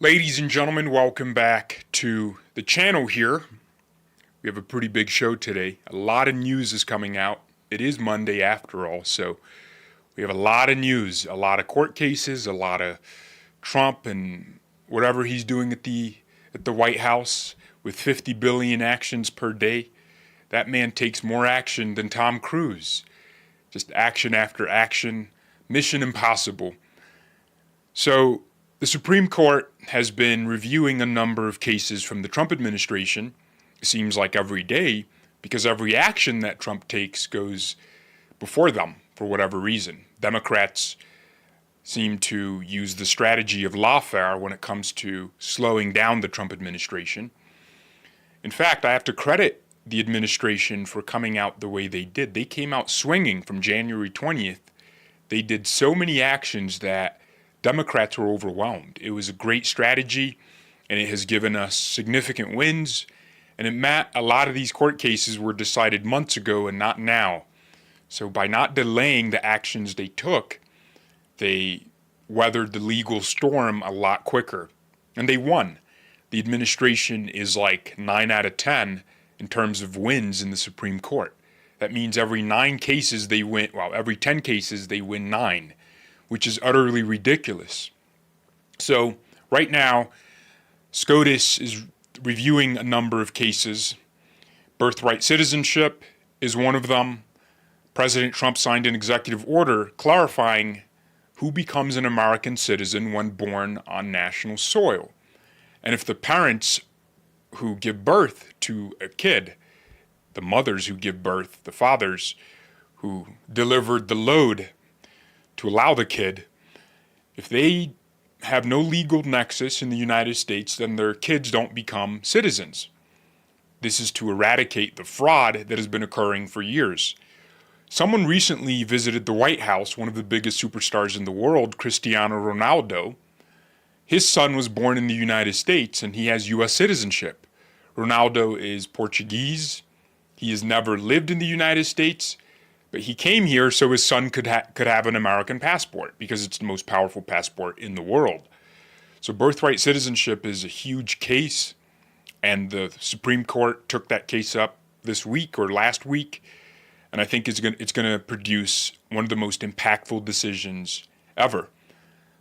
Ladies and gentlemen, welcome back to the channel here. We have a pretty big show today. A lot of news is coming out. It is Monday after all, so we have a lot of news, a lot of court cases, a lot of Trump and whatever he's doing at the White House with 50 billion actions per day. That man takes more action than Tom Cruise. Just action after action, mission impossible. So the Supreme Court has been reviewing a number of cases from the Trump administration, it seems like every day, because every action that Trump takes goes before them for whatever reason. Democrats seem to use the strategy of lawfare when it comes to slowing down the Trump administration. In fact, I have to credit the administration for coming out the way they did. They came out swinging from January 20th. They did so many actions that Democrats were overwhelmed. It was a great strategy, and it has given us significant wins. And a lot of these court cases were decided months ago and not now. So by not delaying the actions they took, they weathered the legal storm a lot quicker. And they won. The administration is like 9 out of 10 in terms of wins in the Supreme Court. That means every 10 cases they win 9, which is utterly ridiculous. So right now, SCOTUS is reviewing a number of cases. Birthright citizenship is one of them. President Trump signed an executive order clarifying who becomes an American citizen when born on national soil. And if the parents who give birth to a kid, the mothers who give birth, the fathers who delivered the load to allow the kid, if they have no legal nexus in the United States, then their kids don't become citizens. This is to eradicate the fraud that has been occurring for years. Someone recently visited the White House, one of the biggest superstars in the world, Cristiano Ronaldo. His son was born in the United States and he has U.S. citizenship. Ronaldo is Portuguese. He has never lived in the United States. But he came here so his son could have an American passport because it's the most powerful passport in the world. So birthright citizenship is a huge case, and the Supreme Court took that case up this week or last week, and I think it's going to produce one of the most impactful decisions ever.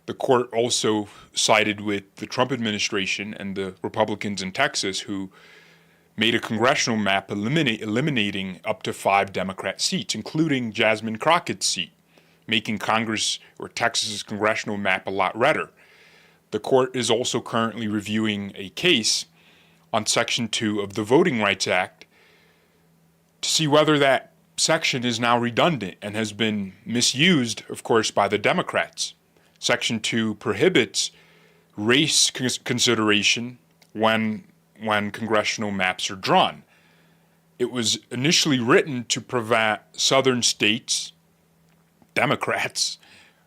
The court also sided with the Trump administration and the Republicans in Texas who made a congressional map eliminating up to 5 Democrat seats, including Jasmine Crockett's seat, making Congress or Texas's congressional map a lot redder. The court is also currently reviewing a case on Section 2 of the Voting Rights Act to see whether that section is now redundant and has been misused, of course, by the Democrats. Section 2 prohibits race consideration when congressional maps are drawn. It was initially written to prevent southern states, Democrats,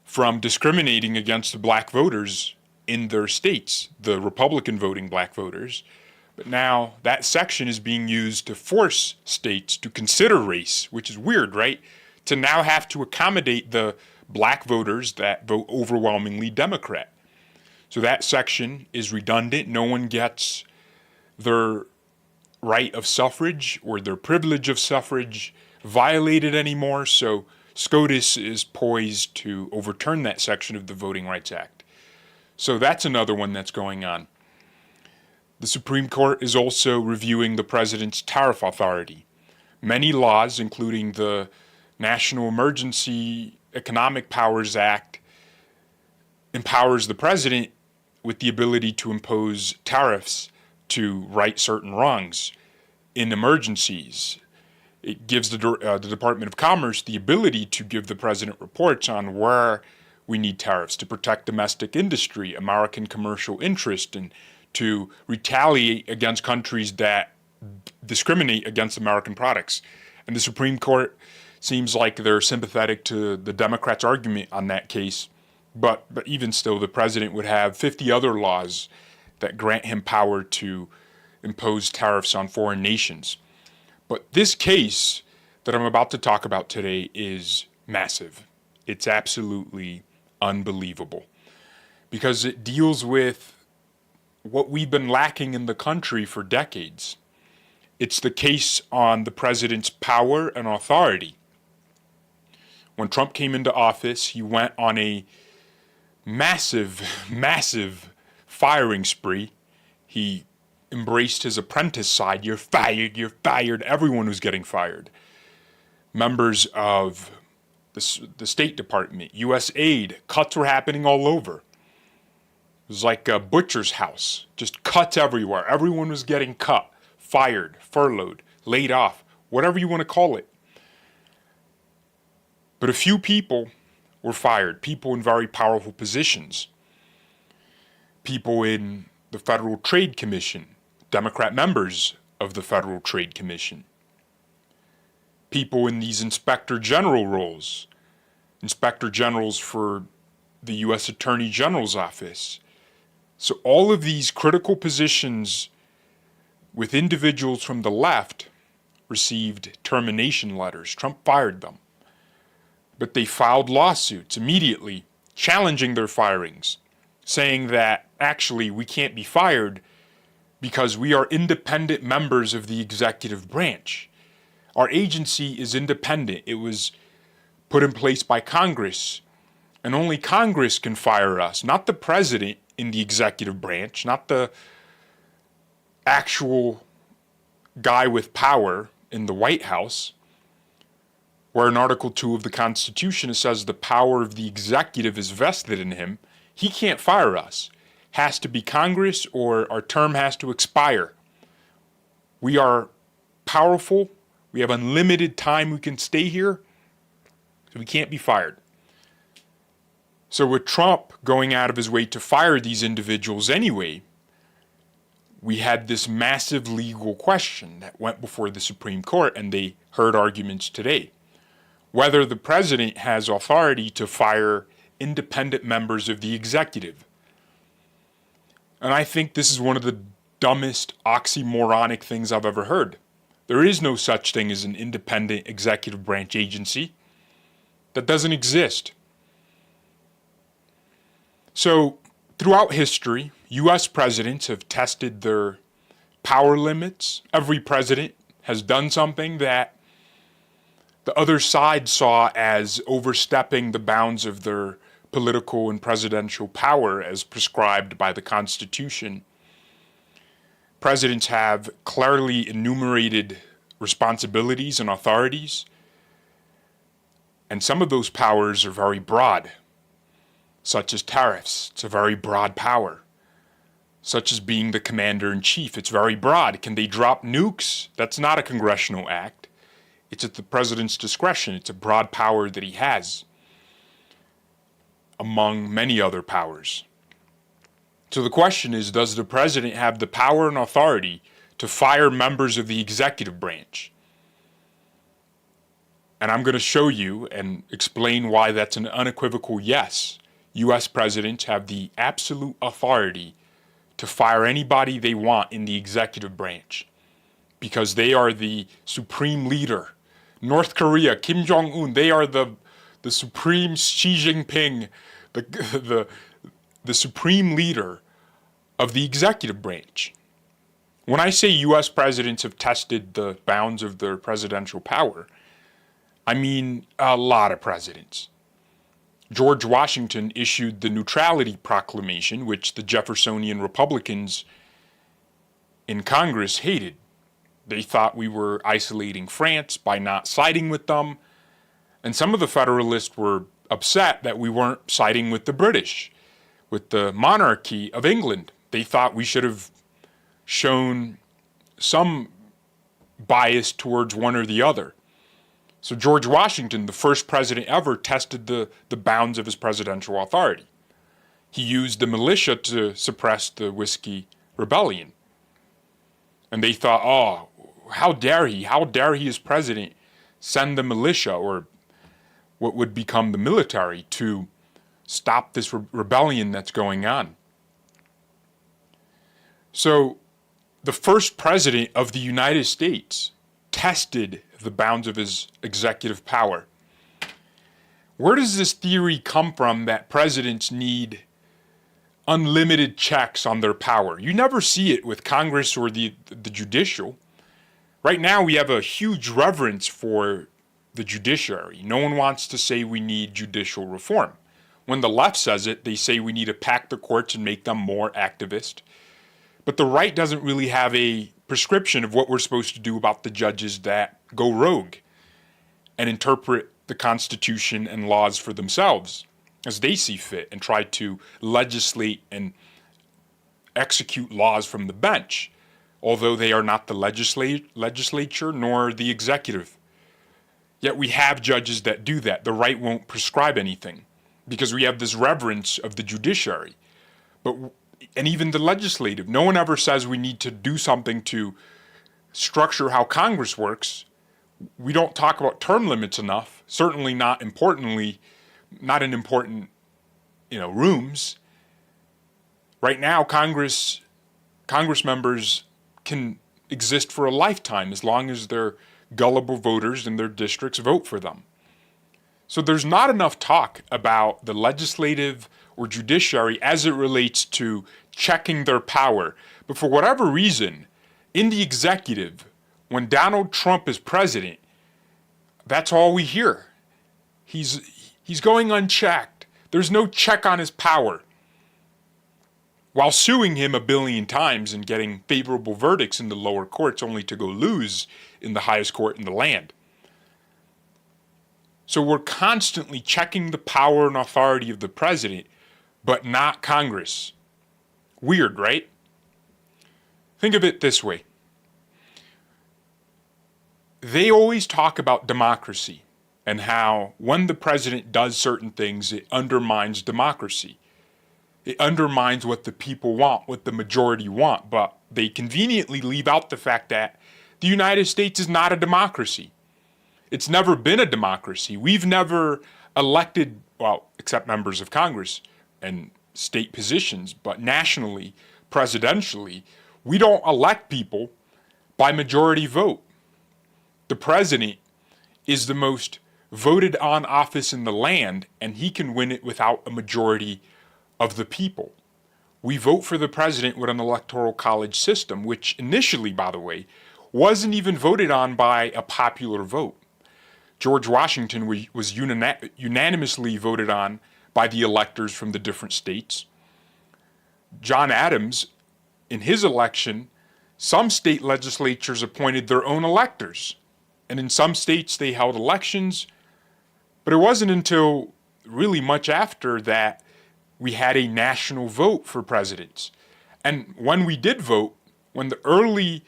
from discriminating against the black voters in their states, the Republican voting black voters. But now that section is being used to force states to consider race, which is weird, right? To now have to accommodate the black voters that vote overwhelmingly Democrat. So that section is redundant. No one gets their right of suffrage or their privilege of suffrage violated anymore. So SCOTUS is poised to overturn that section of the Voting Rights Act. So that's another one that's going on. The Supreme Court is also reviewing the president's tariff authority. Many laws, including the National Emergency Economic Powers Act, empowers the president with the ability to impose tariffs to right certain wrongs in emergencies. It gives the Department of Commerce the ability to give the president reports on where we need tariffs to protect domestic industry, American commercial interest, and to retaliate against countries that discriminate against American products. And the Supreme Court seems like they're sympathetic to the Democrats' argument on that case. But even still, the president would have 50 other laws that grant him power to impose tariffs on foreign nations. But this case that I'm about to talk about today is massive. It's absolutely unbelievable because it deals with what we've been lacking in the country for decades. It's the case on the president's power and authority. When Trump came into office, he went on a massive firing spree. He embraced his apprentice side. You're fired, you're fired. Everyone was getting fired. Members of the State Department, U.S. aid, cuts were happening all over. It was like a butcher's house, just cuts everywhere. Everyone was getting cut, fired, furloughed, laid off, whatever you want to call it. But a few people were fired, people in very powerful positions. People in the Federal Trade Commission, Democrat members of the Federal Trade Commission. People in these inspector general roles, inspector generals for the U.S. Attorney General's office. So all of these critical positions with individuals from the left received termination letters. Trump fired them. But they filed lawsuits immediately challenging their firings, saying that actually we can't be fired because we are independent members of the executive branch. Our agency is independent. It was put in place by Congress, and only Congress can fire us, not the president in the executive branch, not the actual guy with power in the White House, where in Article 2 of the Constitution it says the power of the executive is vested in him. He can't fire us. Has to be Congress or our term has to expire. We are powerful. We have unlimited time we can stay here. So we can't be fired. So with Trump going out of his way to fire these individuals anyway, we had this massive legal question that went before the Supreme Court, and they heard arguments today. Whether the president has authority to fire independent members of the executive. And I think this is one of the dumbest oxymoronic things I've ever heard. There is no such thing as an independent executive branch agency. That doesn't exist. So, throughout history, U.S. presidents have tested their power limits. Every president has done something that the other side saw as overstepping the bounds of their political and presidential power as prescribed by the Constitution. Presidents have clearly enumerated responsibilities and authorities, and some of those powers are very broad, such as tariffs. It's a very broad power. Such as being the commander-in-chief. It's very broad. Can they drop nukes? That's not a congressional act. It's at the president's discretion. It's a broad power that he has, among many other powers. So the question is, does the president have the power and authority to fire members of the executive branch? And I'm going to show you and explain why that's an unequivocal yes. U.S. presidents have the absolute authority to fire anybody they want in the executive branch because they are the supreme leader. North Korea, Kim Jong-un, they are the supreme Xi Jinping, the supreme leader of the executive branch. When I say U.S. presidents have tested the bounds of their presidential power, I mean a lot of presidents. George Washington issued the Neutrality Proclamation, which the Jeffersonian Republicans in Congress hated. They thought we were isolating France by not siding with them, and some of the Federalists were upset that we weren't siding with the British, with the monarchy of England. They thought we should have shown some bias towards one or the other. So George Washington, the first president ever, tested the bounds of his presidential authority. He used the militia to suppress the Whiskey Rebellion. And they thought, oh, how dare he as president send the militia, or what would become the military, to stop this rebellion that's going on. So the first president of the United States tested the bounds of his executive power. Where does this theory come from that presidents need unlimited checks on their power. You never see it with Congress or the judicial. Right now, we have a huge reverence for the judiciary. No one wants to say we need judicial reform. When the left says it, they say we need to pack the courts and make them more activist. But the right doesn't really have a prescription of what we're supposed to do about the judges that go rogue and interpret the Constitution and laws for themselves as they see fit and try to legislate and execute laws from the bench, although they are not the legislature nor the executive. Yet we have judges that do that. The right won't prescribe anything because we have this reverence of the judiciary. And even the legislative, no one ever says we need to do something to structure how Congress works. We don't talk about term limits enough, certainly not in important, rooms. Right now, Congress members can exist for a lifetime as long as their gullible voters in their districts vote for them. So there's not enough talk about the legislative or judiciary as it relates to checking their power. But for whatever reason, in the executive, when Donald Trump is president, that's all we hear. He's going unchecked. There's no check on his power. While suing him a billion times and getting favorable verdicts in the lower courts only to go lose in the highest court in the land. So we're constantly checking the power and authority of the president, but not Congress. Weird, right? Think of it this way. They always talk about democracy and how when the president does certain things, it undermines democracy. It undermines what the people want, what the majority want, but they conveniently leave out the fact that the United States is not a democracy. It's never been a democracy. We've never elected, well, except members of Congress and state positions, but nationally, presidentially, we don't elect people by majority vote. The president is the most voted on office in the land, and he can win it without a majority of the people. We vote for the president with an electoral college system, which initially, by the way, wasn't even voted on by a popular vote. George Washington was unanimously voted on by the electors from the different states. John Adams, in his election, some state legislatures appointed their own electors. And in some states they held elections, but it wasn't until really much after that we had a national vote for presidents. And when we did vote, when the early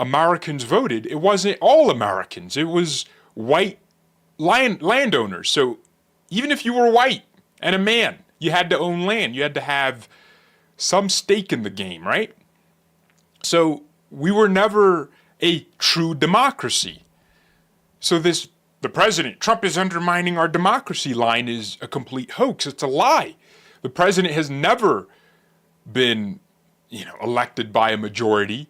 Americans voted, it wasn't all Americans. It was white landowners. So even if you were white and a man, you had to own land. You had to have some stake in the game, right? So we were never a true democracy. So the president, Trump is undermining our democracy line is a complete hoax. It's a lie. The president has never been, elected by a majority.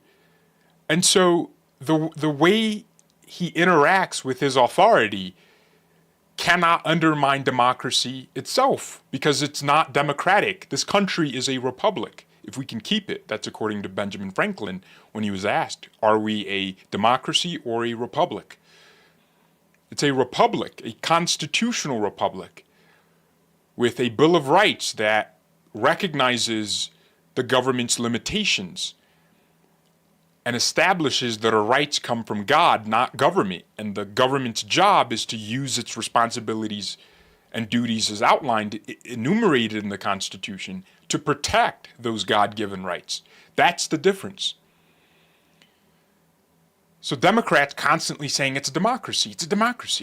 And so the way he interacts with his authority cannot undermine democracy itself because it's not democratic. This country is a republic. If we can keep it, that's according to Benjamin Franklin when he was asked, are we a democracy or a republic? It's a republic, a constitutional republic with a Bill of Rights that recognizes the government's limitations and establishes that our rights come from God, not government. And the government's job is to use its responsibilities and duties as outlined, enumerated in the Constitution, to protect those God-given rights. That's the difference. So Democrats constantly saying it's a democracy,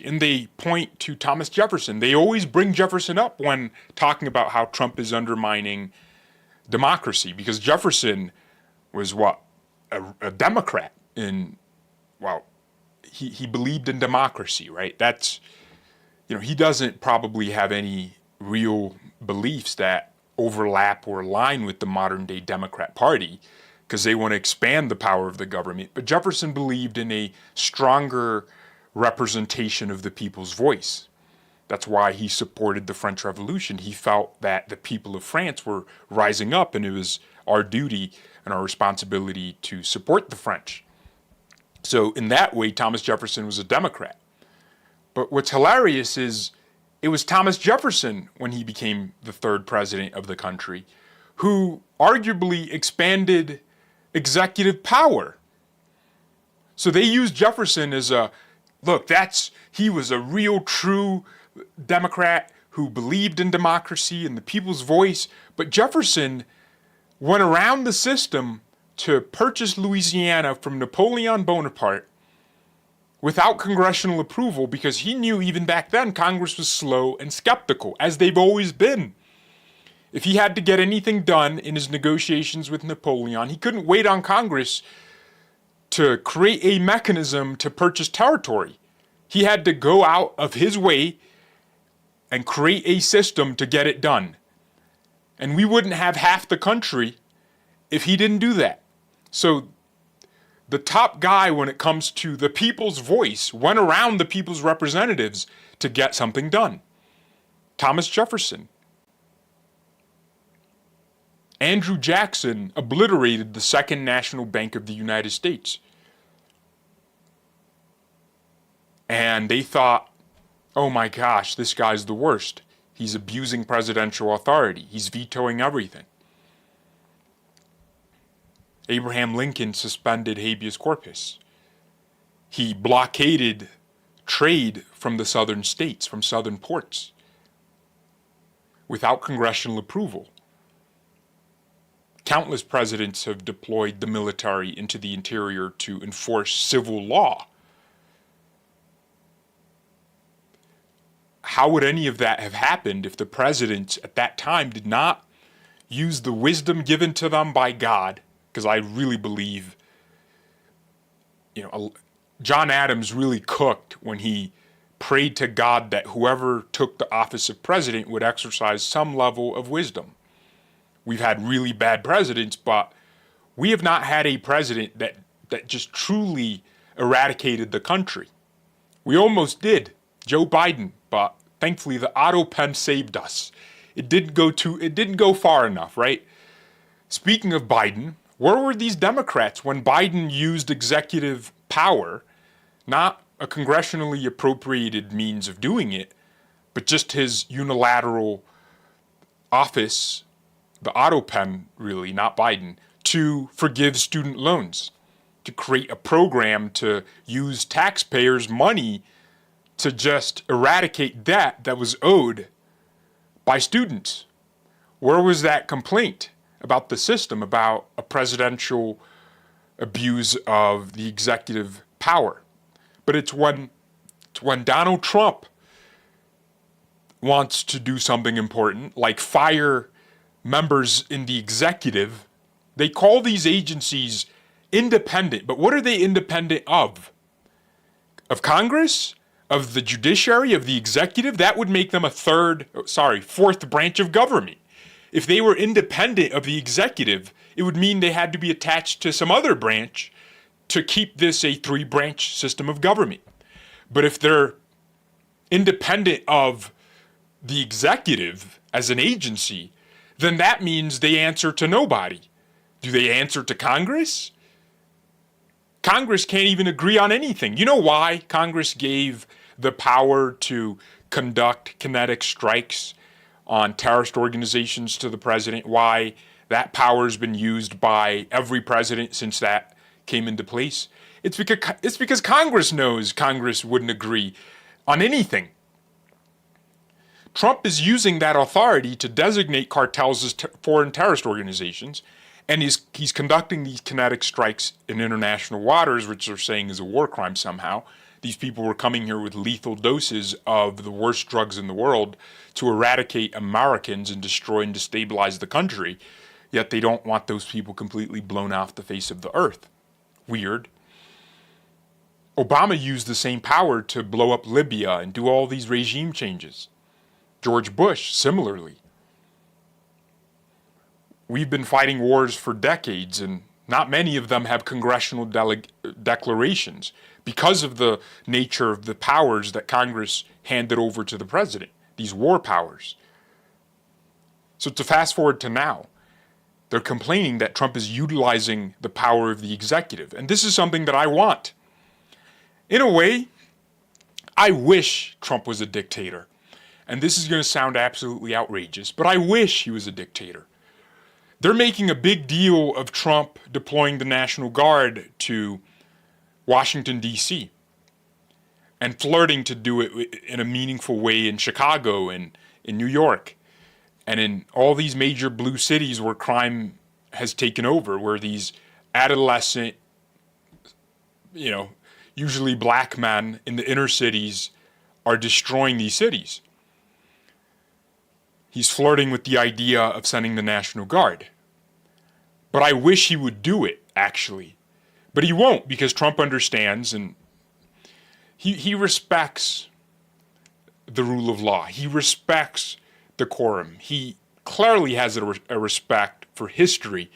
and they point to Thomas Jefferson. They always bring Jefferson up when talking about how Trump is undermining democracy, because Jefferson was a Democrat he believed in democracy, right? That's, he doesn't probably have any real beliefs that overlap or align with the modern day Democrat Party, because they want to expand the power of the government. But Jefferson believed in a stronger representation of the people's voice. That's why he supported the French Revolution. He felt that the people of France were rising up, and it was our duty and our responsibility to support the French. So in that way, Thomas Jefferson was a Democrat. But what's hilarious is it was Thomas Jefferson, when he became the third president of the country, who arguably expanded executive power. So they used Jefferson as he was a real true Democrat who believed in democracy and the people's voice. But Jefferson went around the system to purchase Louisiana from Napoleon Bonaparte without congressional approval, because he knew even back then Congress was slow and skeptical, as they've always been. If he had to get anything done in his negotiations with Napoleon, he couldn't wait on Congress to create a mechanism to purchase territory. He had to go out of his way and create a system to get it done. And we wouldn't have half the country if he didn't do that. So the top guy when it comes to the people's voice went around the people's representatives to get something done. Thomas Jefferson. Andrew Jackson obliterated the Second National Bank of the United States. And they thought, oh my gosh, this guy's the worst. He's abusing presidential authority. He's vetoing everything. Abraham Lincoln suspended habeas corpus. He blockaded trade from the southern states, from southern ports, without congressional approval. Countless presidents have deployed the military into the interior to enforce civil law. How would any of that have happened if the presidents at that time did not use the wisdom given to them by God? Because I really believe, John Adams really cooked when he prayed to God that whoever took the office of president would exercise some level of wisdom. We've had really bad presidents, but we have not had a president that just truly eradicated the country. We almost did, Joe Biden, but thankfully the auto pen saved us. It didn't go far enough, right? Speaking of Biden, where were these Democrats when Biden used executive power, not a congressionally appropriated means of doing it, but just his unilateral office, the auto pen really, not Biden, to forgive student loans, to create a program to use taxpayers' money to just eradicate debt that was owed by students? Where was that complaint about the system, about a presidential abuse of the executive power? But it's when Donald Trump wants to do something important, like fire members in the executive. They call these agencies independent, but what are they independent of? Of Congress? Of the judiciary? Of the executive? That would make them a fourth branch of government. If they were independent of the executive, it would mean they had to be attached to some other branch to keep this a three-branch system of government. But if they're independent of the executive as an agency, then that means they answer to nobody. Do they answer to Congress? Congress can't even agree on anything. You know why Congress gave the power to conduct kinetic strikes on terrorist organizations to the president? Why that power has been used by every president since that came into place? It's because Congress knows Congress wouldn't agree on anything. Trump is using that authority to designate cartels as foreign terrorist organizations, and he's conducting these kinetic strikes in international waters, which they're saying is a war crime somehow. These people were coming here with lethal doses of the worst drugs in the world to eradicate Americans and destroy and destabilize the country, yet they don't want those people completely blown off the face of the earth. Weird. Obama used the same power to blow up Libya and do all these regime changes. George Bush, similarly. We've been fighting wars for decades, and not many of them have congressional declarations. because of the nature of the powers that Congress handed over to the president, these war powers. So to fast forward to now, they're complaining that Trump is utilizing the power of the executive. And this is something that I want. In a way, I wish Trump was a dictator. And this is going to sound absolutely outrageous, but I wish he was a dictator. They're making a big deal of Trump deploying the National Guard to Washington, D.C., and flirting to do it in a meaningful way in Chicago and in New York and in all these major blue cities where crime has taken over, where these adolescent, usually black men in the inner cities are destroying these cities. He's flirting with the idea of sending the National Guard. But I wish he would do it, actually. But he won't, because Trump understands and he respects the rule of law. He respects decorum. He clearly has a respect for history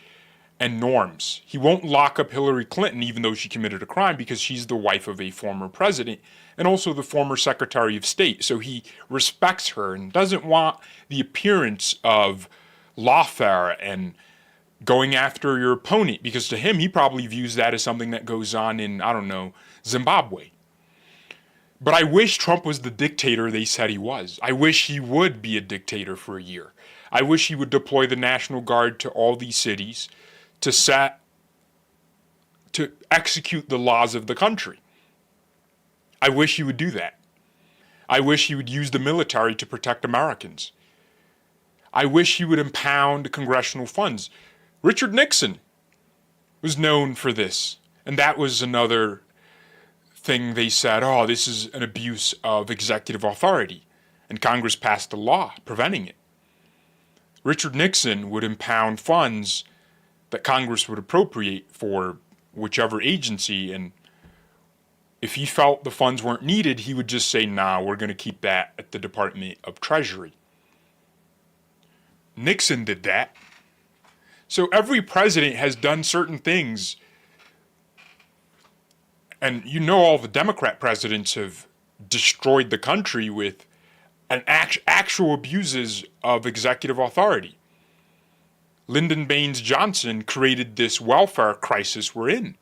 and norms. He won't lock up Hillary Clinton even though she committed a crime, because she's the wife of a former president and also the former Secretary of State. So he respects her and doesn't want the appearance of lawfare and going after your opponent, because to him, he probably views that as something that goes on in, Zimbabwe. But I wish Trump was the dictator they said he was. I wish he would be a dictator for a year. I wish he would deploy the National Guard to all these cities to execute the laws of the country. I wish he would do that. I wish he would use the military to protect Americans. I wish he would impound congressional funds. Richard Nixon was known for this, and that was another thing they said, this is an abuse of executive authority, and Congress passed a law preventing it. Richard Nixon would impound funds that Congress would appropriate for whichever agency, and if he felt the funds weren't needed, he would just say, we're going to keep that at the Department of Treasury. Nixon did that. So every president has done certain things. And all the Democrat presidents have destroyed the country with actual abuses of executive authority. Lyndon Baines Johnson created this welfare crisis we're in.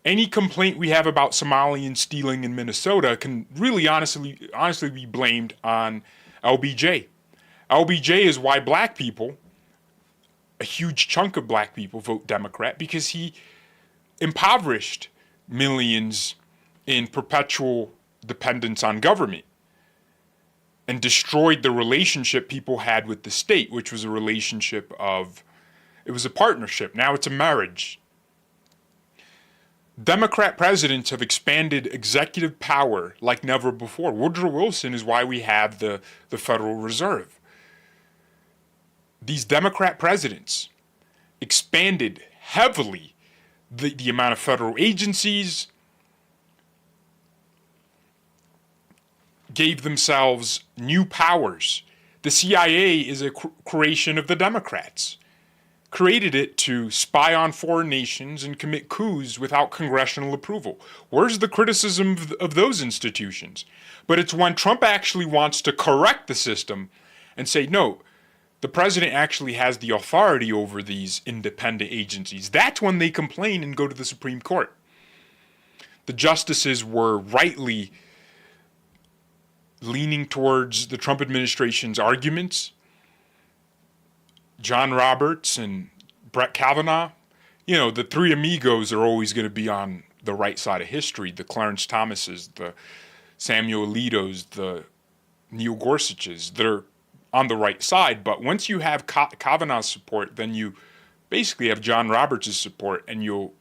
Any complaint we have about Somalians stealing in Minnesota can really honestly be blamed on LBJ. LBJ is why black people, a huge chunk of black people, vote Democrat, because he impoverished millions in perpetual dependence on government and destroyed the relationship people had with the state, which was it was a partnership. Now it's a marriage. Democrat presidents have expanded executive power like never before. Woodrow Wilson is why we have the Federal Reserve. These Democrat presidents expanded heavily the amount of federal agencies, gave themselves new powers. The CIA is a creation of the Democrats. Created it to spy on foreign nations and commit coups without congressional approval. Where's the criticism of those institutions? But it's when Trump actually wants to correct the system and say, no, the president actually has the authority over these independent agencies. That's when they complain and go to the Supreme Court. The justices were rightly leaning towards the Trump administration's arguments. John Roberts and Brett Kavanaugh, the three amigos are always going to be on the right side of history. The Clarence Thomases, the Samuel Alitos, the Neil Gorsuches, they're on the right side. But once you have Kavanaugh's support, then you basically have John Roberts' support, and you'll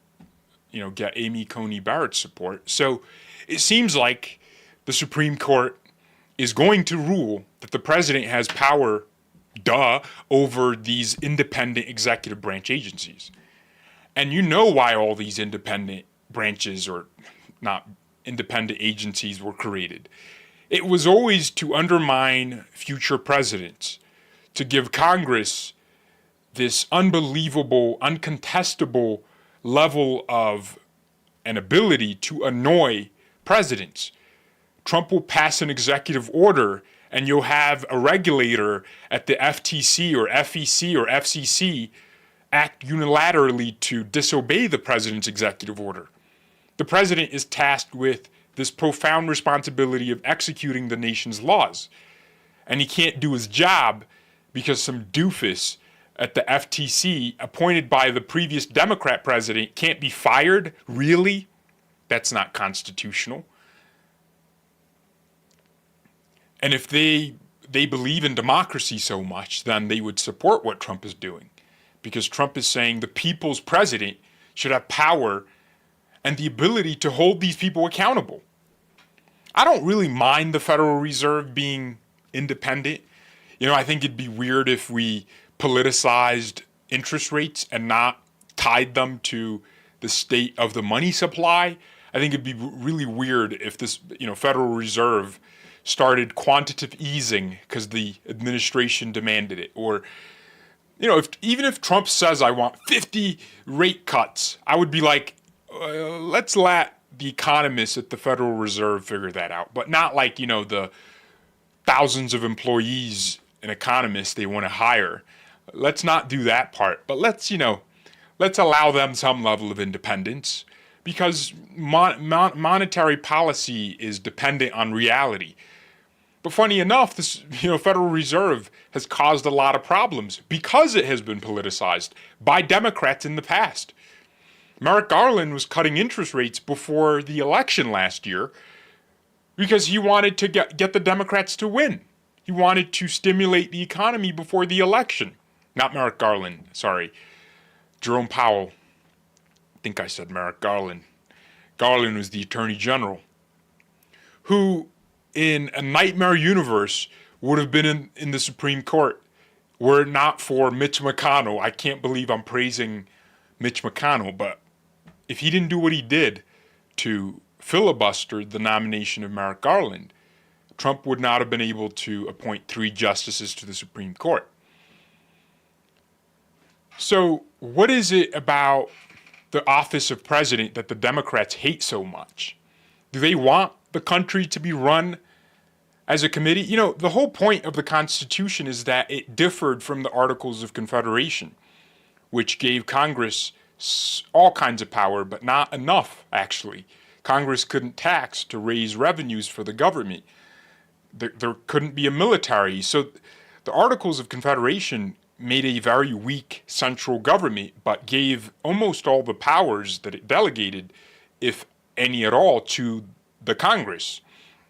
get Amy Coney Barrett's support. So it seems like the Supreme Court is going to rule that the president has power, over these independent executive branch agencies. And you know why all these independent branches, or not independent agencies, were created. It was always to undermine future presidents, to give Congress this unbelievable, uncontestable level of and ability to annoy presidents. Trump will pass an executive order and you'll have a regulator at the FTC or FEC or FCC act unilaterally to disobey the president's executive order. The president is tasked with this profound responsibility of executing the nation's laws. And he can't do his job because some doofus at the FTC appointed by the previous Democrat president can't be fired? Really? That's not constitutional. And if they believe in democracy so much, then they would support what Trump is doing. Because Trump is saying the people's president should have power and the ability to hold these people accountable. I don't really mind the Federal Reserve being independent. I think it'd be weird if we politicized interest rates and not tied them to the state of the money supply. I think it'd be really weird if this, Federal Reserve started quantitative easing because the administration demanded it. Or, even if Trump says I want 50 rate cuts, I would be like, let's let the economists at the Federal Reserve figure that out. But not like, the thousands of employees and economists they want to hire. Let's not do that part. But let's allow them some level of independence, because monetary policy is dependent on reality. But funny enough, this Federal Reserve has caused a lot of problems because it has been politicized by Democrats in the past. Merrick Garland was cutting interest rates before the election last year because he wanted to get the Democrats to win. He wanted to stimulate the economy before the election. Not Merrick Garland, sorry. Jerome Powell. I think I said Merrick Garland. Garland was the Attorney General, who in a nightmare universe would have been in the Supreme Court were it not for Mitch McConnell. I can't believe I'm praising Mitch McConnell, but if he didn't do what he did to filibuster the nomination of Merrick Garland, Trump would not have been able to appoint 3 justices to the Supreme Court. So what is it about the office of president that the Democrats hate so much? Do they want the country to be run as a committee? The whole point of the Constitution is that it differed from the Articles of Confederation, which gave Congress all kinds of power, but not enough, actually. Congress couldn't tax to raise revenues for the government. There couldn't be a military. So the Articles of Confederation made a very weak central government, but gave almost all the powers that it delegated, if any at all, to the Congress.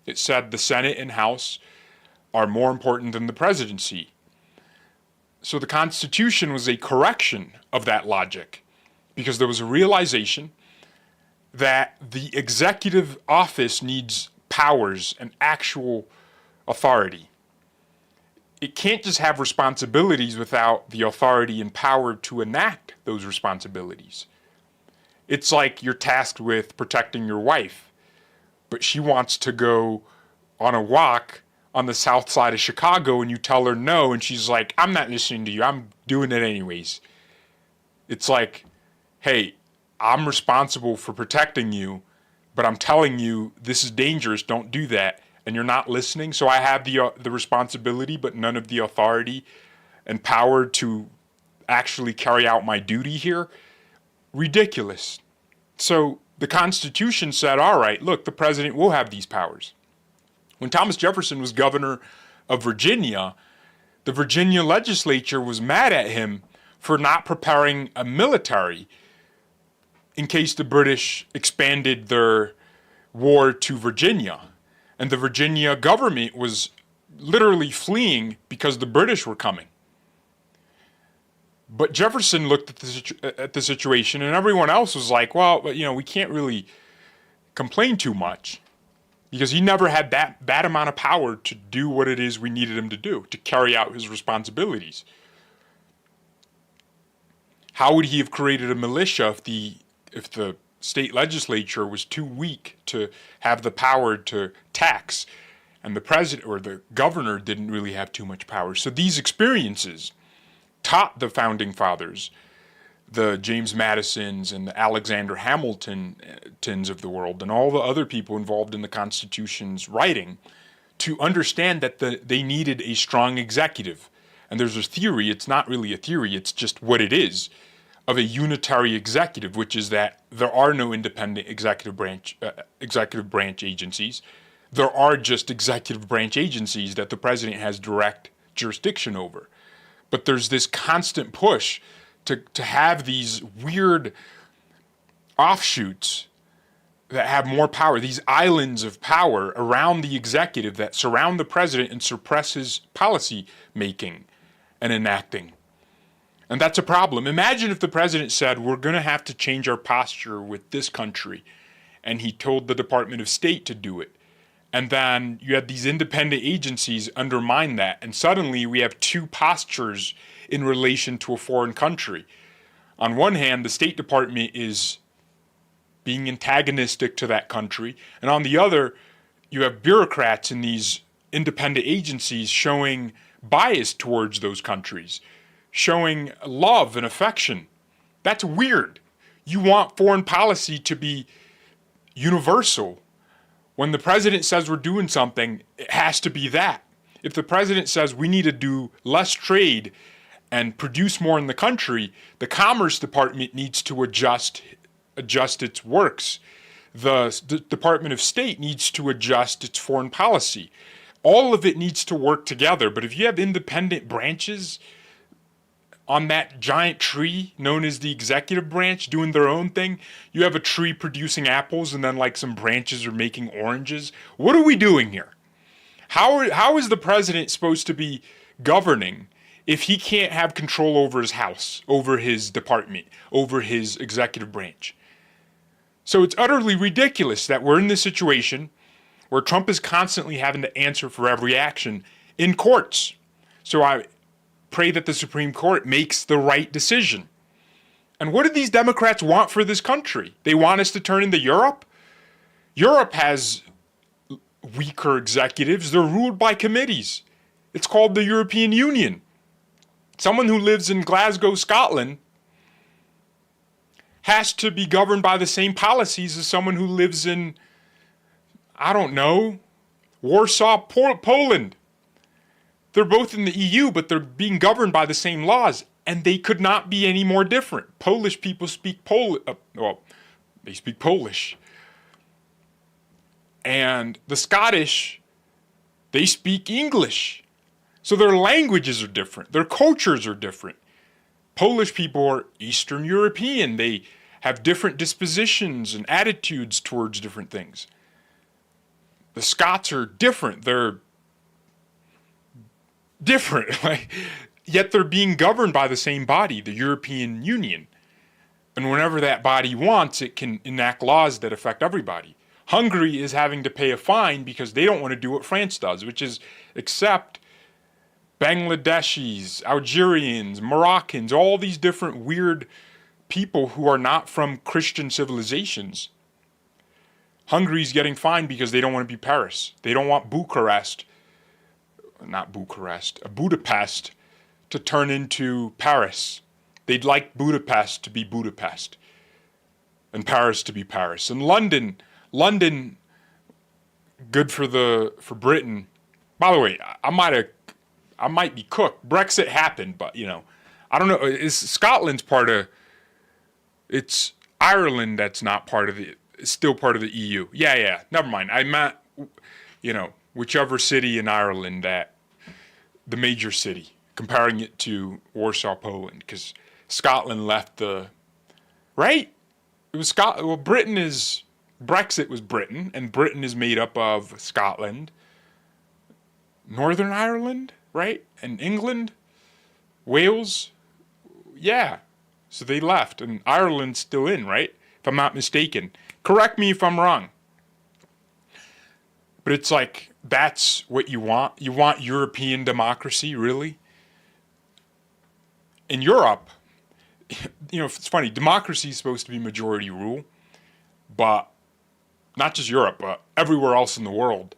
It said the Senate and House are more important than the presidency. So the Constitution was a correction of that logic, because there was a realization that the executive office needs powers and actual authority. It can't just have responsibilities without the authority and power to enact those responsibilities. It's like you're tasked with protecting your wife, but she wants to go on a walk on the south side of Chicago and you tell her no, and she's like, I'm not listening to you, I'm doing it anyways. It's like, hey, I'm responsible for protecting you, but I'm telling you this is dangerous, don't do that. And you're not listening, so I have the responsibility, but none of the authority and power to actually carry out my duty here. Ridiculous. So the Constitution said, all right, look, the president will have these powers. When Thomas Jefferson was governor of Virginia, the Virginia legislature was mad at him for not preparing a military in case the British expanded their war to Virginia. And the Virginia government was literally fleeing because the British were coming. But Jefferson looked at the situation, and everyone else was like, well, we can't really complain too much, because he never had that amount of power to do what it is we needed him to do, to carry out his responsibilities. How would he have created a militia if the state legislature was too weak to have the power to tax, and the president or the governor didn't really have too much power? So these experiences taught the founding fathers the James Madisons and the Alexander Hamiltons of the world and all the other people involved in the Constitution's writing to understand that they needed a strong executive. And there's a theory, it's not really a theory, it's just what it is, of a unitary executive, which is that there are no independent executive branch agencies. There are just executive branch agencies that the president has direct jurisdiction over. But there's this constant push to have these weird offshoots that have more power, these islands of power around the executive that surround the president and suppress his policy making and enacting. And that's a problem. Imagine if the president said, we're going to have to change our posture with this country, and he told the Department of State to do it. And then you had these independent agencies undermine that, and suddenly we have two postures in relation to a foreign country. On one hand, the State Department is being antagonistic to that country, and on the other, you have bureaucrats in these independent agencies showing bias towards those countries, showing love and affection. That's weird. You want foreign policy to be universal. When the president says we're doing something, it has to be that. If the president says we need to do less trade and produce more in the country, the Commerce Department needs to adjust its works. The Department of State needs to adjust its foreign policy. All of it needs to work together. But if you have independent branches on that giant tree known as the executive branch doing their own thing, you have a tree producing apples and then like some branches are making oranges. What are we doing here? How is the president supposed to be governing if he can't have control over his house, over his department, over his executive branch? So it's utterly ridiculous that we're in this situation where Trump is constantly having to answer for every action in courts. So I pray that the Supreme Court makes the right decision. And what do these Democrats want for this country? They want us to turn into Europe? Europe has weaker executives. They're ruled by committees. It's called the European Union. Someone who lives in Glasgow, Scotland, has to be governed by the same policies as someone who lives in, I don't know, Warsaw, Poland. They're both in the EU, but they're being governed by the same laws, and they could not be any more different. Polish people speak they speak Polish. And the Scottish, they speak English. So their languages are different. Their cultures are different. Polish people are Eastern European. They have different dispositions and attitudes towards different things. The Scots are different. They're different, yet they're being governed by the same body, the European Union. And whenever that body wants, it can enact laws that affect everybody. Hungary is having to pay a fine because they don't want to do what France does, which is accept Bangladeshis, Algerians, Moroccans, all these different weird people who are not from Christian civilizations. Hungary's getting fined because they don't want to be Paris. They don't want Budapest to turn into Paris. They'd like Budapest to be Budapest and Paris to be Paris. And London, good for Britain. By the way, I might be cooked. Brexit happened, but I don't know. Is Scotland's part of? It's Ireland that's not part of the. It's still part of the EU. Yeah. Never mind. I meant, whichever city in Ireland that the major city, comparing it to Warsaw, Poland, because Scotland left the right. It was Scotland. Well, Brexit was Britain, and Britain is made up of Scotland, Northern Ireland, right, and England, Wales. Yeah, so they left, and Ireland's still in, right? If I'm not mistaken. Correct me if I'm wrong. But it's like, that's what you want? You want European democracy, really? In Europe, it's funny, democracy is supposed to be majority rule, but not just Europe, but everywhere else in the world,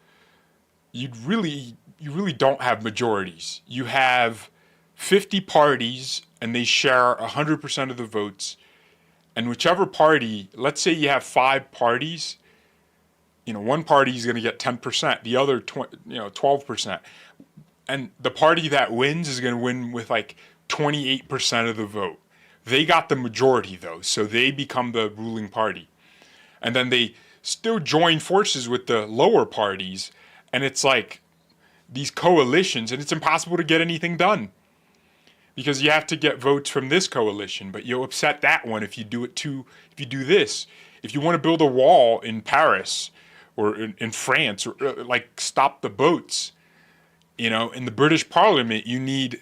you really don't have majorities. You have 50 parties and they share 100% of the votes. And whichever party, let's say you have 5 parties, one party is going to get 10%, the other 12%. And the party that wins is going to win with like 28% of the vote. They got the majority though, so they become the ruling party. And then they still join forces with the lower parties, and it's like these coalitions, and it's impossible to get anything done. Because you have to get votes from this coalition, but you'll upset that one if you do this. If you want to build a wall in Paris or in France, or like stop the boats, in the British Parliament, you need,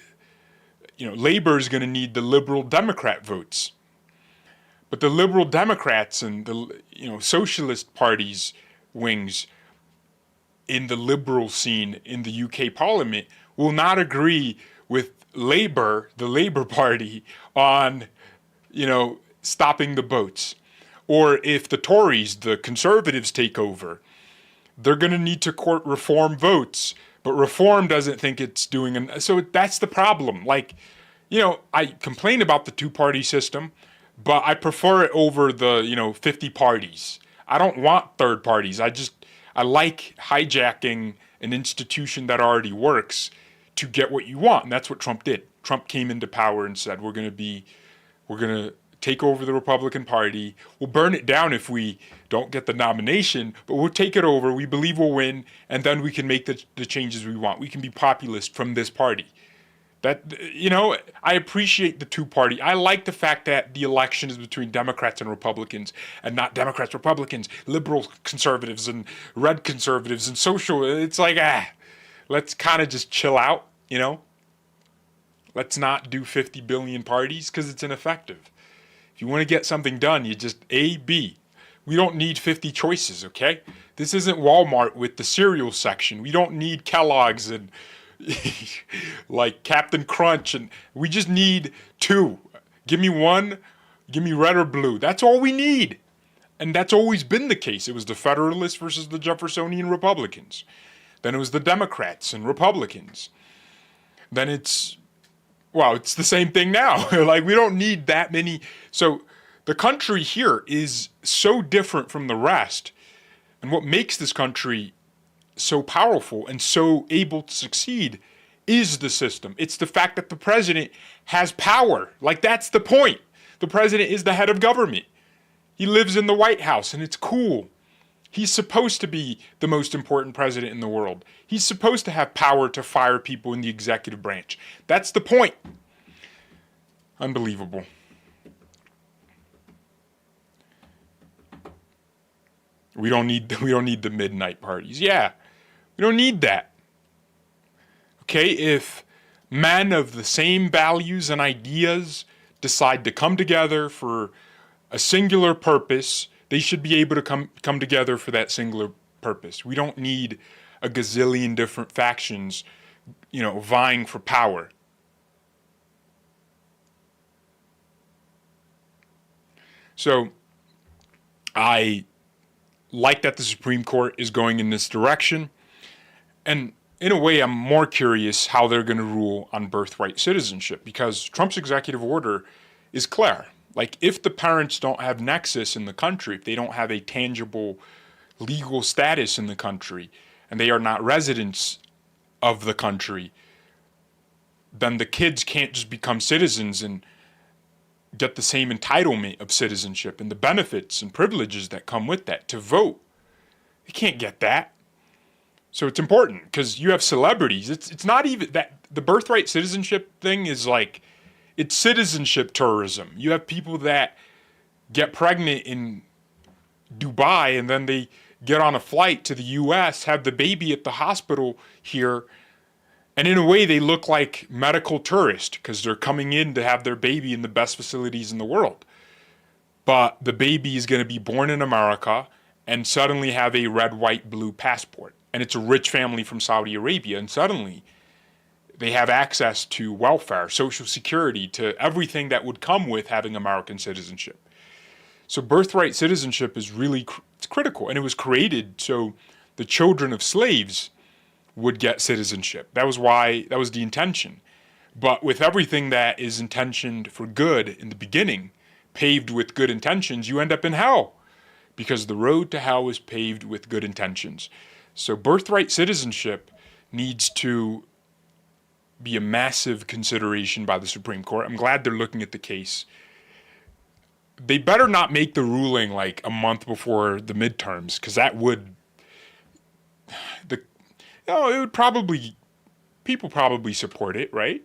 Labour is going to need the Liberal Democrat votes. But the Liberal Democrats and the, Socialist parties wings in the Liberal scene in the UK Parliament will not agree with Labour, the Labour Party, on, stopping the boats. Or if the Tories, the Conservatives, take over, they're going to need to court reform votes. But reform doesn't think it's doing, so that's the problem. Like, I complain about the 2-party system, but I prefer it over the, 50 parties. I don't want third parties. I like hijacking an institution that already works to get what you want. And that's what Trump did. Trump came into power and said, we're going to take over the Republican Party. We'll burn it down if we don't get the nomination, but we'll take it over. We believe we'll win, and then we can make the changes we want. We can be populist from this party. That, I appreciate the 2-party. I like the fact that the election is between Democrats and Republicans, and not Democrats, Republicans, liberal conservatives and red conservatives and social. It's like, let's kind of just chill out, Let's not do 50 billion parties because it's ineffective. If you want to get something done, you just A, B. We don't need 50 choices, okay? This isn't Walmart with the cereal section. We don't need Kellogg's and like Captain Crunch, and we just need 2. Give me 1, give me red or blue. That's all we need. And that's always been the case. It was the Federalists versus the Jeffersonian Republicans. Then it was the Democrats and Republicans. Then it's the same thing now. Like, we don't need that many. So the country here is so different from the rest. And what makes this country so powerful and so able to succeed is the system. It's the fact that the president has power. Like, that's the point. The president is the head of government. He lives in the White House, and it's cool. He's supposed to be the most important president in the world. He's supposed to have power to fire people in the executive branch. That's the point. Unbelievable. We don't need the midnight parties. Yeah, we don't need that. Okay, if men of the same values and ideas decide to come together for a singular purpose, they should be able to come together for that singular purpose. We don't need a gazillion different factions, vying for power. So I like that the Supreme Court is going in this direction. And in a way, I'm more curious how they're going to rule on birthright citizenship, because Trump's executive order is clear. Like, if the parents don't have nexus in the country, if they don't have a tangible legal status in the country, and they are not residents of the country, then the kids can't just become citizens and get the same entitlement of citizenship and the benefits and privileges that come with that to vote. They can't get that. So it's important, because you have celebrities. It's not even that the birthright citizenship thing is like, it's citizenship tourism. You have people that get pregnant in Dubai and then they get on a flight to the US, have the baby at the hospital here, and in a way they look like medical tourists because they're coming in to have their baby in the best facilities in the world. But the baby is going to be born in America and suddenly have a red, white, blue passport. And it's a rich family from Saudi Arabia, and suddenly they have access to welfare, social security, to everything that would come with having American citizenship. So birthright citizenship is really it's critical, and it was created so the children of slaves would get citizenship. That was the intention. But with everything that is intentioned for good in the beginning, paved with good intentions, you end up in hell, because the road to hell is paved with good intentions. So birthright citizenship needs to be a massive consideration by the Supreme Court. I'm glad they're looking at the case. They better not make the ruling like a month before the midterms, because that would, it would probably, people probably support it, right?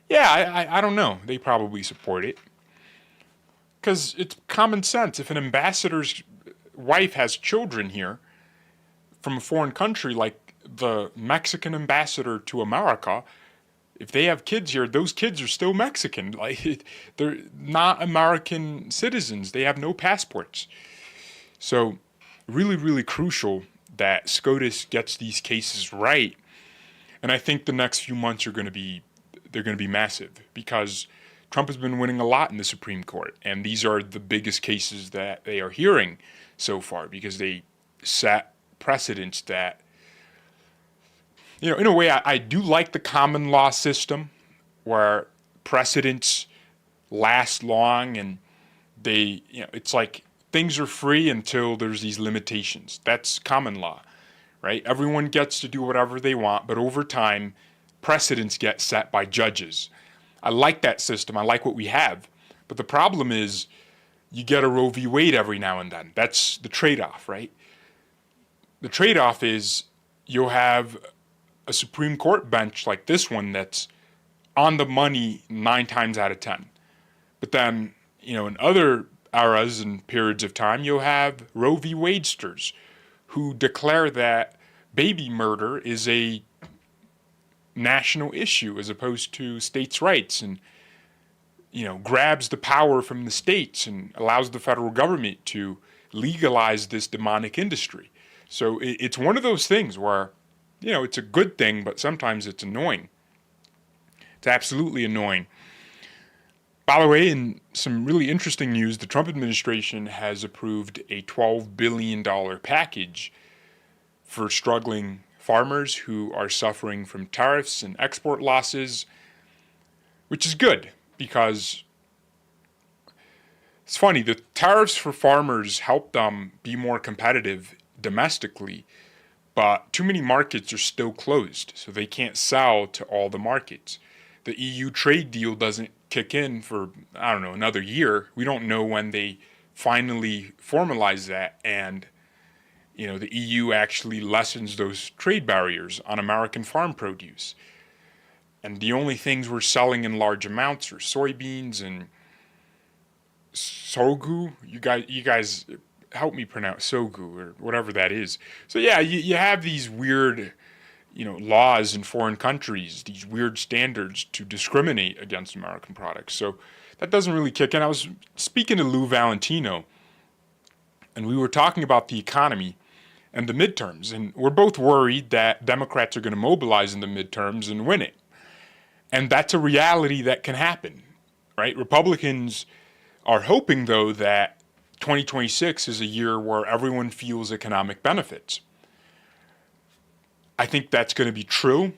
Yeah, I don't know. They probably support it. Because it's common sense. If an ambassador's wife has children here from a foreign country, like the Mexican ambassador to America, if they have kids here, those kids are still Mexican. Like, they're not American citizens. They have no passports. So really, really crucial that SCOTUS gets these cases right. And I think the next few months are going to be massive, because Trump has been winning a lot in the Supreme Court, and these are the biggest cases that they are hearing so far, because they set precedents that, in a way, I do like the common law system where precedents last long, and they, it's like things are free until there's these limitations. That's common law, right? Everyone gets to do whatever they want, but over time, precedents get set by judges. I like that system. I like what we have. But the problem is you get a Roe v. Wade every now and then. That's the trade-off, right? The trade-off is you'll have a Supreme Court bench like this one that's on the money 9 times out of 10. But then, in other eras and periods of time, you'll have Roe v. Wadesters who declare that baby murder is a national issue as opposed to states' rights, and grabs the power from the states and allows the federal government to legalize this demonic industry. So it's one of those things where it's a good thing, but sometimes it's annoying. It's absolutely annoying. By the way, in some really interesting news, the Trump administration has approved a $12 billion package for struggling farmers who are suffering from tariffs and export losses, which is good, because it's funny, the tariffs for farmers help them be more competitive domestically, but too many markets are still closed, so they can't sell to all the markets. The EU trade deal doesn't kick in for, another year. We don't know when they finally formalize that, and the EU actually lessens those trade barriers on American farm produce. And the only things we're selling in large amounts are soybeans and sogu. You guys help me pronounce sogu or whatever that is. So yeah, you have these weird, laws in foreign countries, these weird standards to discriminate against American products. So that doesn't really kick in. I was speaking to Lou Valentino, and we were talking about the economy and the midterms, and we're both worried that Democrats are going to mobilize in the midterms and win it. And that's a reality that can happen, right? Republicans are hoping, though, that 2026 is a year where everyone feels economic benefits. I think that's going to be true,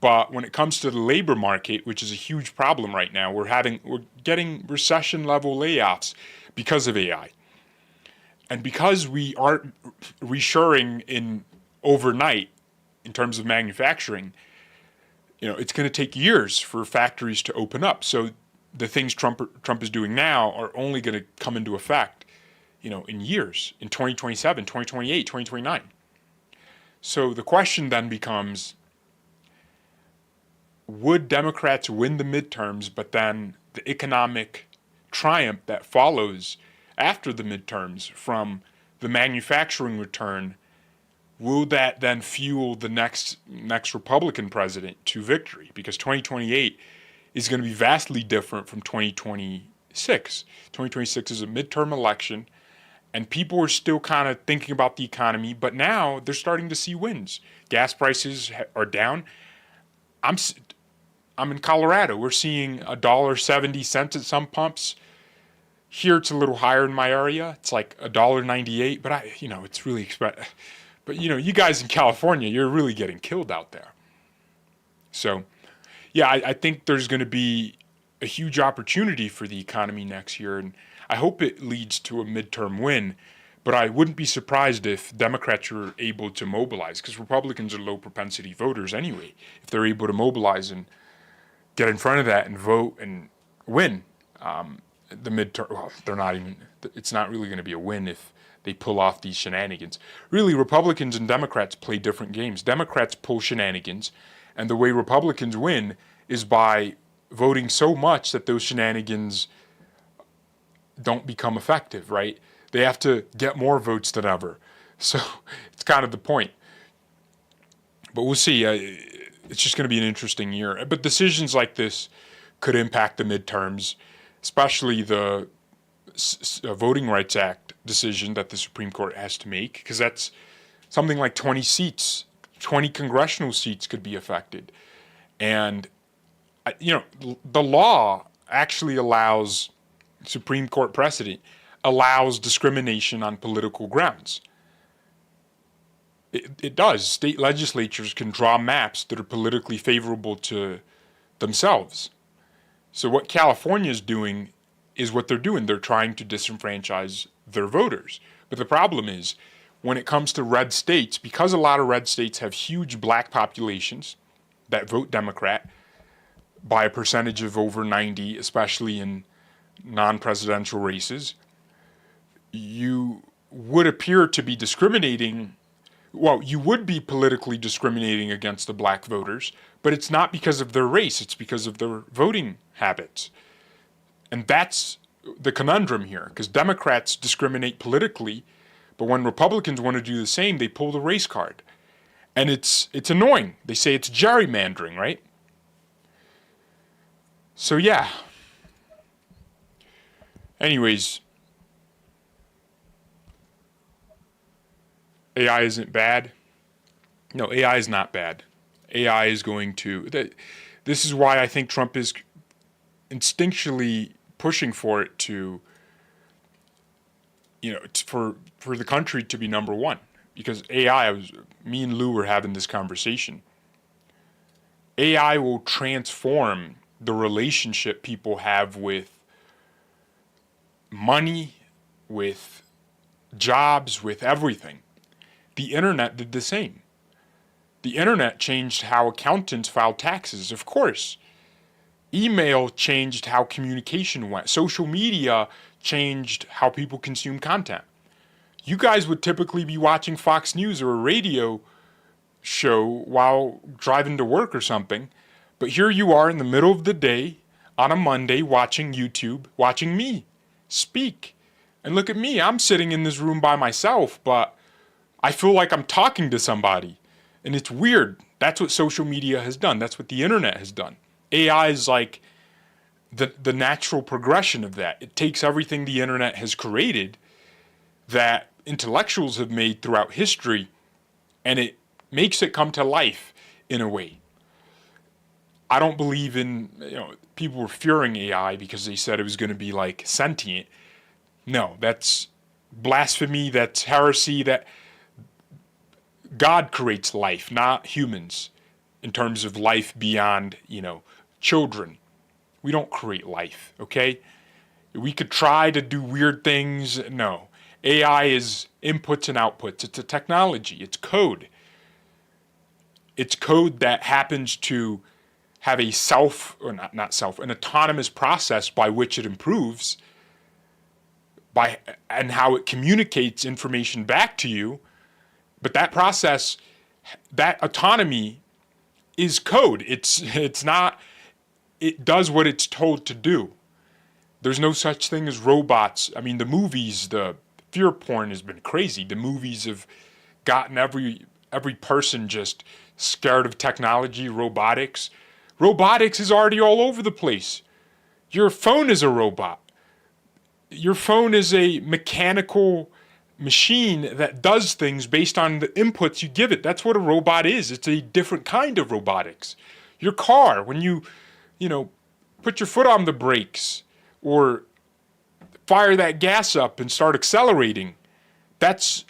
but when it comes to the labor market, which is a huge problem right now, we're getting recession-level layoffs because of AI. And because we aren't reshoring in overnight in terms of manufacturing, it's going to take years for factories to open up. So the things Trump is doing now are only going to come into effect, in years, in 2027, 2028, 2029. So the question then becomes, would Democrats win the midterms, but then the economic triumph that follows after the midterms from the manufacturing return, will that then fuel the next Republican president to victory? Because 2028 is going to be vastly different from 2026. 2026 is a midterm election, and people are still kind of thinking about the economy, but now they're starting to see wins. Gas prices are down. I'm in Colorado. We're seeing $1.70 at some pumps. Here it's a little higher in my area. It's like $1.98, but it's really expensive. But you guys in California, you're really getting killed out there. So yeah, I think there's going to be a huge opportunity for the economy next year, and I hope it leads to a midterm win. But I wouldn't be surprised if Democrats are able to mobilize, because Republicans are low propensity voters anyway. If they're able to mobilize and get in front of that and vote and win the midterm, well, they're not even. It's not really going to be a win if they pull off these shenanigans. Really, Republicans and Democrats play different games. Democrats pull shenanigans, and the way Republicans win is by voting so much that those shenanigans don't become effective, right? They have to get more votes than ever. So it's kind of the point. But we'll see. It's just going to be an interesting year. But decisions like this could impact the midterms, especially the Voting Rights Act decision that the Supreme Court has to make, because that's something like 20 seats, 20 congressional seats could be affected. And, the law actually allows, Supreme Court precedent allows discrimination on political grounds. It does. State legislatures can draw maps that are politically favorable to themselves. So what California is doing is what they're doing. They're trying to disenfranchise their voters. But the problem is, when it comes to red states, because a lot of red states have huge black populations that vote Democrat by a percentage of over 90, especially in non-presidential races, you would appear to be discriminating. Well, you would be politically discriminating against the black voters, but it's not because of their race, it's because of their voting habits. And that's the conundrum here, because Democrats discriminate politically, but when Republicans want to do the same, they pull the race card. And it's annoying. They say it's gerrymandering, right? So yeah. Anyways, AI isn't bad. No, AI is not bad. AI is going to... This is why I think Trump is instinctually pushing for it to, for the country to be number one. Because AI, me and Lou were having this conversation. AI will transform the relationship people have with money, with jobs, with everything. The internet did the same. The internet changed how accountants filed taxes, of course. Email changed how communication went. Social media changed how people consume content. You guys would typically be watching Fox News or a radio show while driving to work or something, but here you are in the middle of the day on a Monday watching YouTube, watching me speak. And look at me, I'm sitting in this room by myself, but I feel like I'm talking to somebody. And it's weird. That's what social media has done. That's what the internet has done. AI is like the natural progression of that. It takes everything the internet has created that intellectuals have made throughout history, and it makes it come to life in a way. I don't believe in, people were fearing AI because they said it was going to be like sentient. No, that's blasphemy, that's heresy, that God creates life, not humans, in terms of life beyond, children. We don't create life, okay? We could try to do weird things. No. AI is inputs and outputs. It's a technology. It's code. It's code that happens to have a an autonomous process by which it improves and how it communicates information back to you. But that process, that autonomy is code. It's not, it does what it's told to do. There's no such thing as robots. I mean, the movies, the fear porn has been crazy. The movies have gotten every person just scared of technology, robotics. Robotics is already all over the place. Your phone is a robot. Your phone is a mechanical machine that does things based on the inputs you give it. That's what a robot is. It's a different kind of robotics. Your car, when you put your foot on the brakes or fire that gas up and start accelerating, that's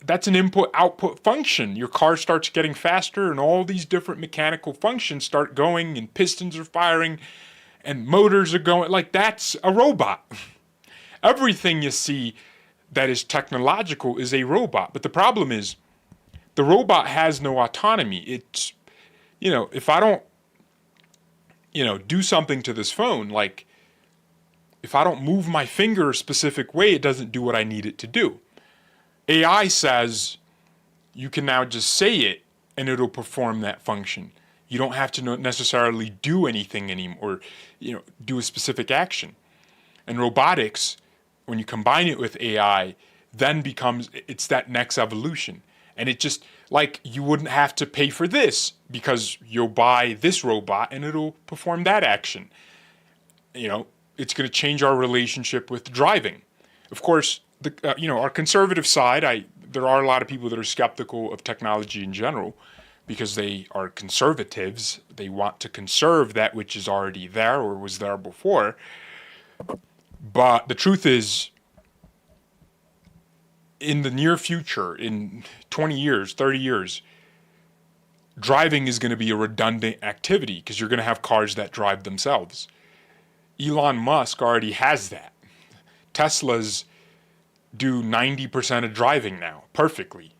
that's an input-output function. Your car starts getting faster and all these different mechanical functions start going and pistons are firing and motors are going. Like, that's a robot. Everything you see that is technological is a robot. But the problem is the robot has no autonomy. It's, if I don't, do something to this phone, like if I don't move my finger a specific way, it doesn't do what I need it to do. AI says you can now just say it and it'll perform that function. You don't have to necessarily do anything anymore, or do a specific action. And robotics, when you combine it with AI, then it's that next evolution. And it just, like, you wouldn't have to pay for this because you'll buy this robot and it'll perform that action. It's going to change our relationship with driving. Of course, our conservative side, there are a lot of people that are skeptical of technology in general because they are conservatives. They want to conserve that which is already there or was there before. But the truth is, in the near future, in 20 years, 30 years, driving is going to be a redundant activity because you're going to have cars that drive themselves. Elon Musk already has that. Teslas do 90% of driving now perfectly,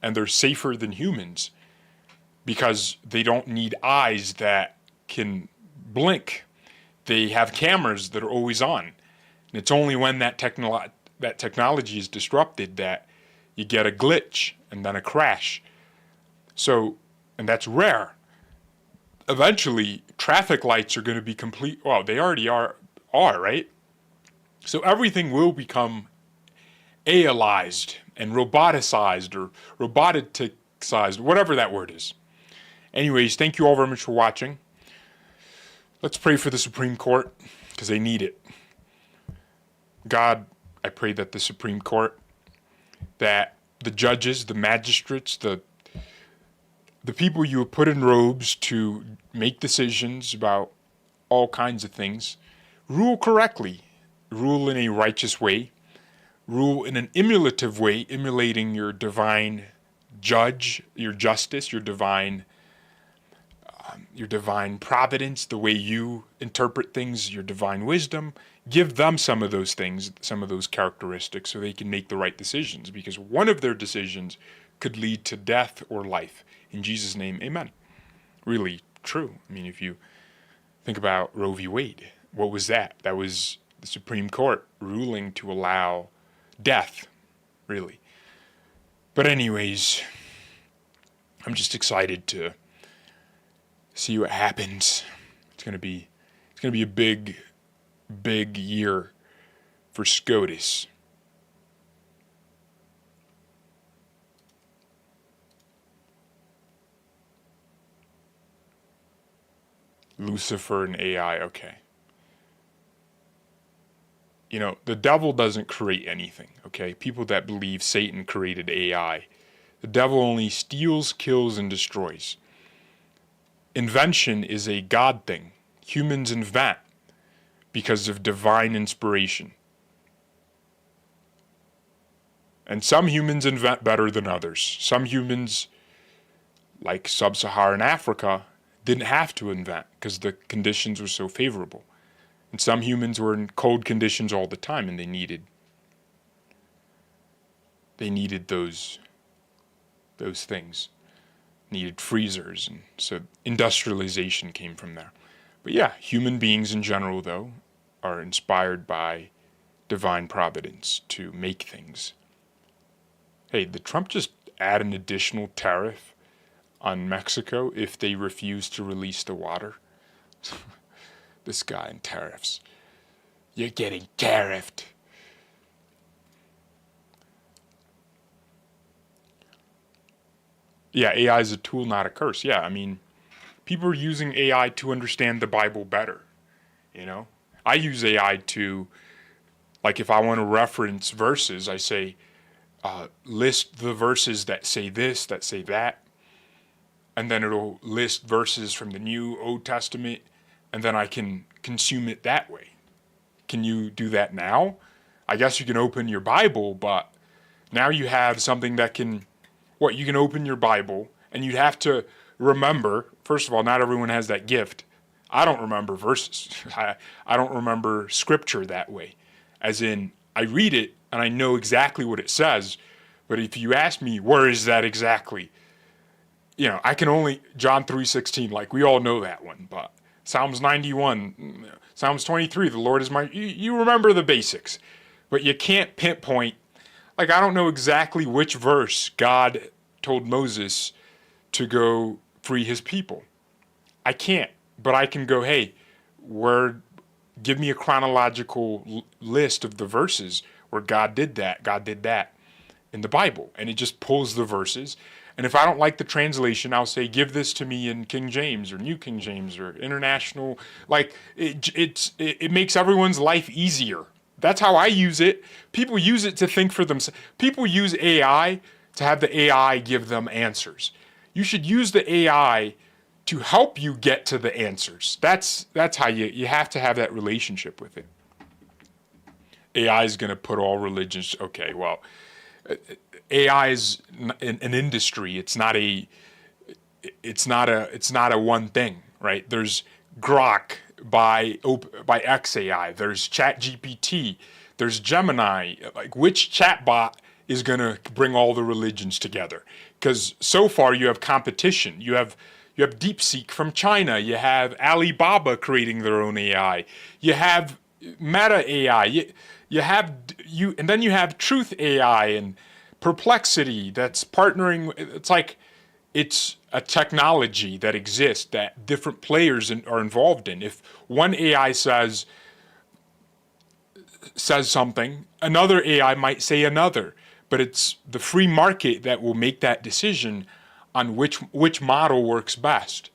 and they're safer than humans because they don't need eyes that can blink. They have cameras that are always on, and it's only when that technology is disrupted that you get a glitch and then a crash. So, and that's rare. Eventually, traffic lights are going to be complete. Well, they already are, right? So everything will become AIized and roboticized or roboticized, whatever that word is. Anyways, thank you all very much for watching. Let's pray for the Supreme Court because they need it. God, I pray that the Supreme Court, that the judges, the magistrates, the people you have put in robes to make decisions about all kinds of things, rule correctly, rule in a righteous way, rule in an emulative way, emulating your divine judge, your justice, your divine providence, the way you interpret things, your divine wisdom. Give them some of those things, some of those characteristics, so they can make the right decisions, because one of their decisions could lead to death or life. In Jesus' name, amen. Really true. I mean, if you think about Roe v. Wade, what was that? That was the Supreme Court ruling to allow death, really. But anyways, I'm just excited to see what happens. It's gonna be a big year for SCOTUS. Lucifer and AI, okay. The devil doesn't create anything, okay? People that believe Satan created AI. The devil only steals, kills, and destroys. Invention is a God thing. Humans invent because of divine inspiration. And some humans invent better than others. Some humans, like sub-Saharan Africa, didn't have to invent because the conditions were so favorable. And some humans were in cold conditions all the time, and they needed those things. Needed freezers, and so industrialization came from there. But yeah, human beings in general, though, are inspired by divine providence to make things. Hey, did Trump just add an additional tariff on Mexico if they refuse to release the water? This guy and tariffs. You're getting tariffed. Yeah, AI is a tool, not a curse. Yeah, I mean, people are using AI to understand the Bible better, I use AI to, like, if I want to reference verses, I say, list the verses that say this, that say that, and then it'll list verses from the New Old Testament, and then I can consume it that way. Can you do that now? I guess you can open your Bible, but Now you have something that can, you can open your Bible, and you'd have to remember, first of all, not everyone has that gift. I don't remember verses. I don't remember scripture that way. As in, I read it and I know exactly what it says, but if you ask me, where is that exactly? I can only, John 3:16, like we all know that one, but Psalms 91, Psalms 23, the Lord is my, you remember the basics, but you can't pinpoint, like I don't know exactly which verse God told Moses to go free his people. I can't, but I can go, hey, give me a chronological list of the verses where God did that in the Bible. And it just pulls the verses. And if I don't like the translation, I'll say, give this to me in King James or New King James or International. Like, it makes everyone's life easier. That's how I use it. People use it to think for themselves. People use AI to have the AI give them answers. You should use the AI to help you get to the answers. That's how you have to have that relationship with it. AI is going to put all religions. Okay, well, AI is an industry. It's not a one thing, right? There's Grok by xAI. There's ChatGPT. There's Gemini. Like, which chatbot is going to bring all the religions together? Because so far you have competition. You have DeepSeek from China. You have Alibaba creating their own AI. You have Meta AI. And then you have Truth AI and Perplexity that's partnering. It's like it's a technology that exists that different players are involved in. If one AI says something, another AI might say another. But it's the free market that will make that decision on which model works best,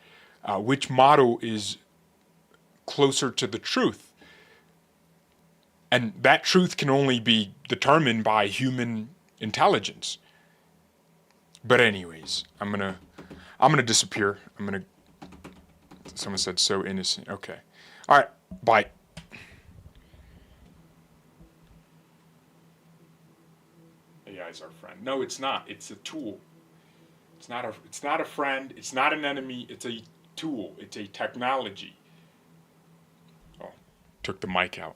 which model is closer to the truth. And that truth can only be determined by human intelligence. But anyways, I'm gonna disappear. Someone said so innocent. Okay. All right. Bye. AI is our friend. No, it's not. It's a tool. It's not a friend. It's not an enemy. It's a tool. It's a technology. Oh, took the mic out.